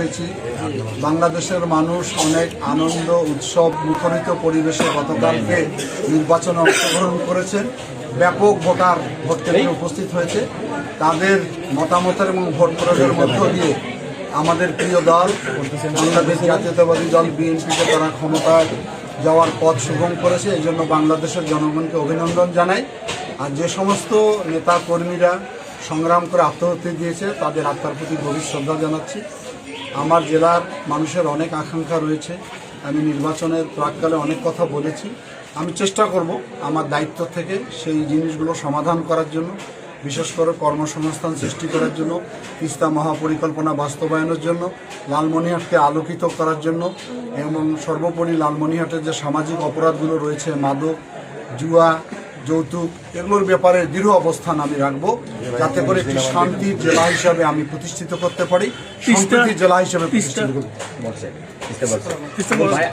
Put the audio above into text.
হয়েছি। বাংলাদেশের মানুষ অনেক আনন্দ উৎসব মুখরিত পরিবেশে গতকালকে নির্বাচনে অংশগ্রহণ করেছেন। ব্যাপক ভোট কেন্দ্রে উপস্থিত হয়েছে। তাদের মতামতের এবং ভোট প্রয়োগের মধ্য দিয়ে আমাদের প্রিয় দল বাংলাদেশ জাতীয়তাবাদী দল বিএনপিকে তারা ক্ষমতায় যাওয়ার পথ সুগম করেছে। এই জন্য বাংলাদেশের জনগণকে অভিনন্দন জানাই। আর যে সমস্ত নেতা কর্মীরা সংগ্রাম করে আত্মহত্যা দিয়েছে তাদের আত্মার প্রতি গভীর শ্রদ্ধা জানাচ্ছি। আমার জেলার মানুষের অনেক আকাঙ্ক্ষা রয়েছে। আমি নির্বাচনের প্রাককালে অনেক কথা বলেছি। আমি চেষ্টা করব আমার দায়িত্ব থেকে সেই জিনিসগুলো সমাধান করার জন্য, বিশেষ করে কর্মসংস্থান সৃষ্টি করার জন্য, তিস্তা মহাপরিকল্পনা বাস্তবায়নের জন্য, লালমনিরহাটকে আলোকিত করার জন্য এবং সর্বোপরি লালমনিরহাটের যে সামাজিক অপরাধগুলো রয়েছে, মাদক, জুয়া, যৌতুক, এগুলোর ব্যাপারে দৃঢ় অবস্থান আমি রাখবো, যাতে করে একটি শান্তির জেলা হিসাবে আমি প্রতিষ্ঠিত করতে পারি, সম্প্রীতির জেলা হিসাবে প্রতিষ্ঠিত করতে পারি।